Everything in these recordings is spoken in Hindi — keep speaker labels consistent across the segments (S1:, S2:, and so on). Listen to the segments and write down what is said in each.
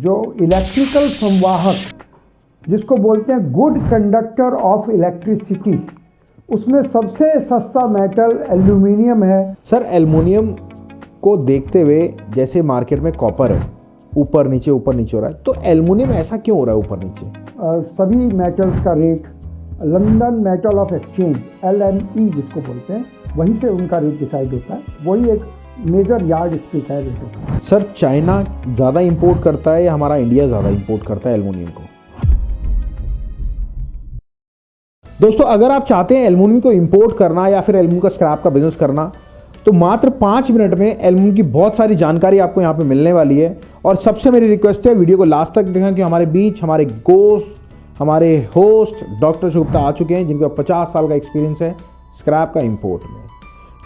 S1: जो इलेक्ट्रिकल संवाहक जिसको बोलते हैं गुड कंडक्टर ऑफ इलेक्ट्रिसिटी, उसमें सबसे सस्ता मेटल एल्यूमिनियम है।
S2: सर एल्युमिनियम को देखते हुए जैसे मार्केट में कॉपर है ऊपर नीचे हो रहा है, तो एल्युमिनियम ऐसा क्यों हो रहा है ऊपर नीचे?
S1: सभी मेटल्स का rate London metal of exchange LME जिसको बोलते हैं, वहीं से उनका रेट डिसाइड होता है। वही एक मेजर यार्ड स्टिक है रेटों का।
S2: सर चाइना ज़्यादा इंपोर्ट करता है या हमारा इंडिया ज़्यादा इंपोर्ट करता है एल्युमिनियम को? दोस्तों अगर आप चाहते हैं एल्युमिनियम को इंपोर्ट करना या फिर एल्युमिनियम का स्क्रैप का बिजनेस करना, तो मात्र 5 मिनट में एल्युमिनियम की बहुत सारी जानकारी आपको यहाँ पे मिलने वाली है। और सबसे मेरी रिक्वेस्ट है वीडियो को लास्ट तक देखना, कि हमारे बीच हमारे हमारे होस्ट डॉक्टर गुप्ता आ चुके हैं, जिनका 50 साल का एक्सपीरियंस है स्क्रैप का इंपोर्ट में।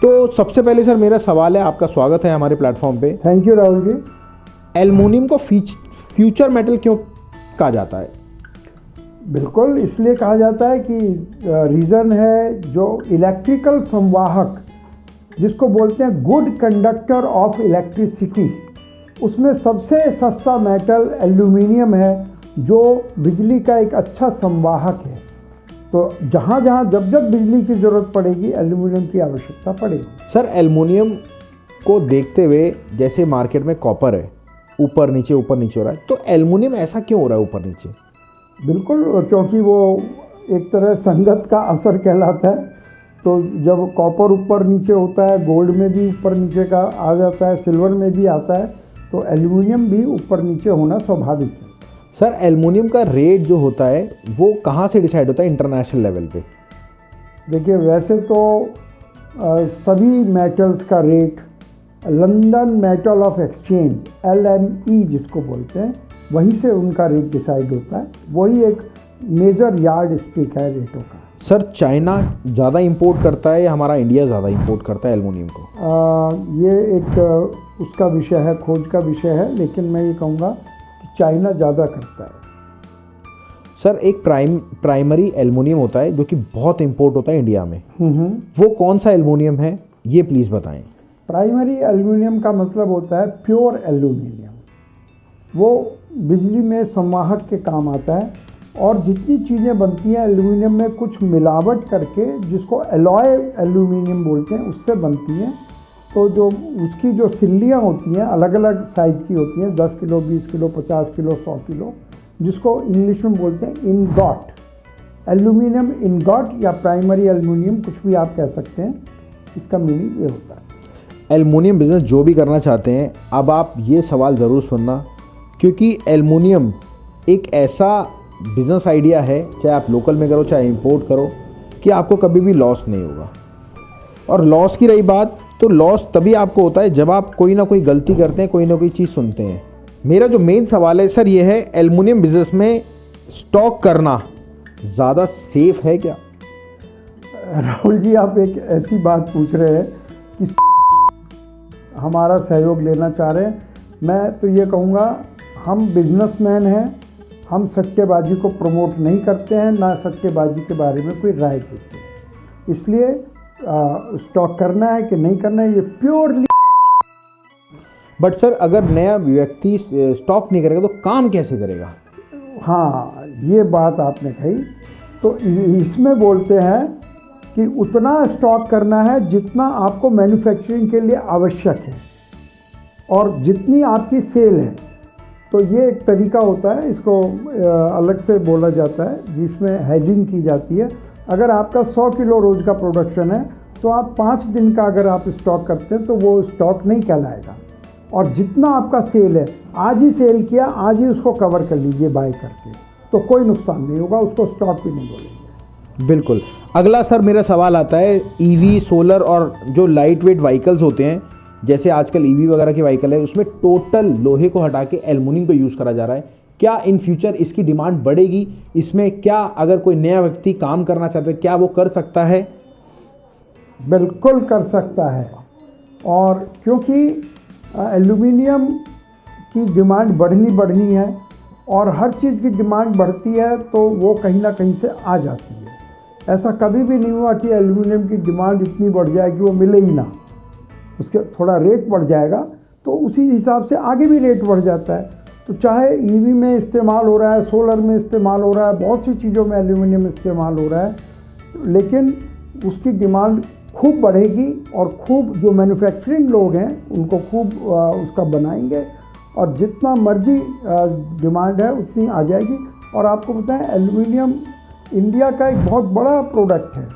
S2: तो सबसे पहले सर मेरा सवाल है, आपका स्वागत है हमारे प्लेटफॉर्म पे।
S1: Thank you Rahul ji.
S2: Aluminium को फ्यूचर मेटल क्यों कहा जाता है?
S1: बिल्कुल इसलिए कहा जाता है कि रीज़न है जो इलेक्ट्रिकल संवाहक जिसको बोलते हैं गुड कंडक्टर ऑफ इलेक्ट्रिसिटी, उसमें सबसे सस्ता मेटल एल्यूमिनियम है, जो बिजली का एक अच्छा संवाहक है। तो जहाँ जहाँ जब जब बिजली की ज़रूरत पड़ेगी एल्यूमिनियम की आवश्यकता पड़ेगी।
S2: सर एल्युमिनियम को देखते हुए जैसे मार्केट में कॉपर है ऊपर नीचे हो रहा है, तो एल्युमिनियम ऐसा क्यों हो रहा है ऊपर नीचे?
S1: बिल्कुल, क्योंकि वो एक तरह संगत का असर कहलाता है। तो जब कॉपर ऊपर नीचे होता है, गोल्ड में भी ऊपर नीचे का आ जाता है, सिल्वर में भी आता है, तो एल्युमिनियम भी ऊपर नीचे होना स्वाभाविक है।
S2: सर एल्युमिनियम का रेट जो होता है वो कहाँ से डिसाइड होता है इंटरनेशनल लेवल पे?
S1: देखिए वैसे तो सभी मेटल्स का rate London metal of exchange LME जिसको बोलते हैं, वहीं से उनका रेट डिसाइड होता है। वही एक मेजर यार्ड स्टिक है रेटों का।
S2: सर चाइना ज़्यादा इंपोर्ट करता है या हमारा इंडिया ज़्यादा इंपोर्ट करता है एल्युमिनियम को?
S1: ये एक उसका विषय है, खोज का विषय है, लेकिन मैं ये कहूँगा कि चाइना ज़्यादा करता है।
S2: सर एक प्राइमरी एल्युमिनियम होता है जो कि बहुत इंपोर्ट होता है इंडिया में, वो कौन सा एल्युमिनियम है ये प्लीज़ बताएं।
S1: प्राइमरी एल्युमिनियम का मतलब होता है प्योर एल्युमिनियम। वो बिजली में संवाहक के काम आता है, और जितनी चीज़ें बनती हैं एल्युमिनियम में कुछ मिलावट करके, जिसको एलॉय एल्युमिनियम बोलते हैं, उससे बनती हैं। तो जो उसकी जो सिल्लियाँ होती हैं अलग अलग साइज़ की होती हैं, 10 किलो, 20 किलो, 50 किलो, 100 किलो, जिसको इंग्लिश में बोलते हैं इनगॉट, एल्युमिनियम इनगॉट या प्राइमरी एल्युमिनियम, कुछ भी आप कह सकते हैं। इसका मीनिंग ये होता है।
S2: एल्युमिनियम बिज़नेस जो भी करना चाहते हैं, अब आप ये सवाल ज़रूर सुनना, क्योंकि एल्युमिनियम एक ऐसा बिज़नेस आइडिया है, चाहे आप लोकल में करो चाहे इंपोर्ट करो, कि आपको कभी भी लॉस नहीं होगा। और लॉस की रही बात, तो लॉस तभी आपको होता है जब आप कोई ना कोई गलती करते हैं, कोई ना कोई चीज़ सुनते हैं। मेरा जो मेन सवाल है सर ये है, एल्युमिनियम बिज़नेस में स्टॉक करना ज़्यादा सेफ है क्या?
S1: राहुल जी, आप एक ऐसी बात पूछ रहे हैं कि हमारा सहयोग लेना चाह रहे हैं। मैं तो ये कहूँगा, हम बिजनेसमैन हैं, हम सट्टेबाजी को प्रमोट नहीं करते हैं, ना सट्टेबाजी के बारे में कोई राय देते हैं। इसलिए स्टॉक करना है कि नहीं करना है, ये प्योरली।
S2: बट सर अगर नया व्यक्ति स्टॉक नहीं करेगा तो काम कैसे करेगा?
S1: हाँ, ये बात आपने कही। तो इसमें बोलते हैं कि उतना स्टॉक करना है जितना आपको मैन्युफैक्चरिंग के लिए आवश्यक है, और जितनी आपकी सेल है। तो ये एक तरीका होता है, इसको अलग से बोला जाता है, जिसमें हेजिंग की जाती है। अगर आपका 100 किलो रोज़ का प्रोडक्शन है, तो आप 5 दिन का अगर आप स्टॉक करते हैं तो वो स्टॉक नहीं कहलाएगा। और जितना आपका सेल है, आज ही सेल किया, आज ही उसको कवर कर लीजिए बाय करके, तो कोई नुकसान नहीं होगा, उसको स्टॉक भी नहीं बोलेंगे।
S2: बिल्कुल। अगला सर मेरा सवाल आता है, EV, सोलर और जो लाइट वेट व्हीकल्स होते हैं, जैसे आजकल EV वगैरह की व्हीकल है, उसमें टोटल लोहे को हटा के एल्युमिनियम को यूज़ करा जा रहा है। क्या इन फ्यूचर इसकी डिमांड बढ़ेगी? इसमें क्या अगर कोई नया व्यक्ति काम करना चाहता है, क्या वो कर सकता है?
S1: बिल्कुल कर सकता है, और क्योंकि एल्युमिनियम की डिमांड बढ़नी है, और हर चीज़ की डिमांड बढ़ती है, तो वो कहीं ना कहीं से आ जाती है। ऐसा कभी भी नहीं हुआ कि एल्युमिनियम की डिमांड इतनी बढ़ जाए कि वो मिले ही ना। उसके थोड़ा रेट बढ़ जाएगा, तो उसी हिसाब से आगे भी रेट बढ़ जाता है। तो चाहे ईवी में इस्तेमाल हो रहा है, सोलर में इस्तेमाल हो रहा है, बहुत सी चीज़ों में एल्यूमिनियम इस्तेमाल हो रहा है, लेकिन उसकी डिमांड खूब बढ़ेगी और खूब जो मैन्युफैक्चरिंग लोग हैं उनको खूब उसका बनाएंगे और जितना मर्जी डिमांड है उतनी आ जाएगी। और आपको बताएं एल्यूमिनियम इंडिया का एक बहुत बड़ा प्रोडक्ट है।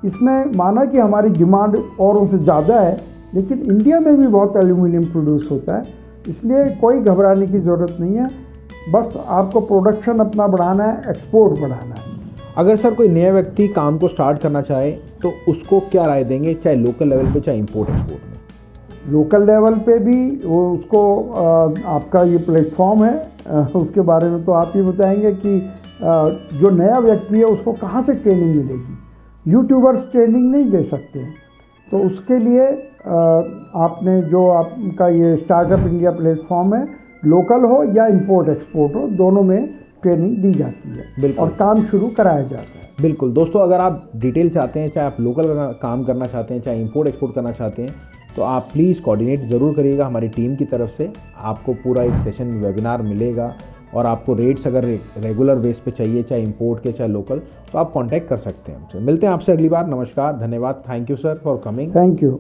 S1: इसमें माना कि हमारी डिमांड औरों से ज़्यादा है, लेकिन इंडिया में भी बहुत एल्यूमिनियम प्रोड्यूस होता है, इसलिए कोई घबराने की ज़रूरत नहीं है। बस आपको प्रोडक्शन अपना बढ़ाना है, एक्सपोर्ट बढ़ाना है।
S2: अगर सर कोई नया व्यक्ति काम को स्टार्ट करना चाहे तो उसको क्या राय देंगे, चाहे लोकल लेवल पे चाहे इंपोर्ट एक्सपोर्ट में?
S1: लोकल लेवल पे भी वो उसको आपका ये प्लेटफॉर्म है, उसके बारे में तो आप ही बताएंगे कि जो नया व्यक्ति है उसको कहाँ से ट्रेनिंग मिलेगी। यूट्यूबर्स ट्रेनिंग नहीं दे सकते, तो उसके लिए आपने जो आपका ये स्टार्टअप इंडिया प्लेटफॉर्म है, लोकल हो या इंपोर्ट एक्सपोर्ट हो, दोनों में ट्रेनिंग दी जाती है और काम शुरू कराया जाता है।
S2: बिल्कुल दोस्तों, अगर आप डिटेल चाहते हैं, चाहे आप लोकल काम करना चाहते हैं, चाहे इंपोर्ट एक्सपोर्ट करना चाहते हैं, तो आप प्लीज़ कोऑर्डिनेट ज़रूर करिएगा हमारी टीम की तरफ से। आपको पूरा एक सेशन वेबिनार मिलेगा और आपको रेट्स अगर रेगुलर बेस पे चाहिए, चाहे इंपोर्ट के चाहे लोकल, तो आप कांटेक्ट कर सकते हैं हमसे। मिलते हैं आपसे अगली बार। नमस्कार, धन्यवाद, thank you sir for coming.
S1: Thank you.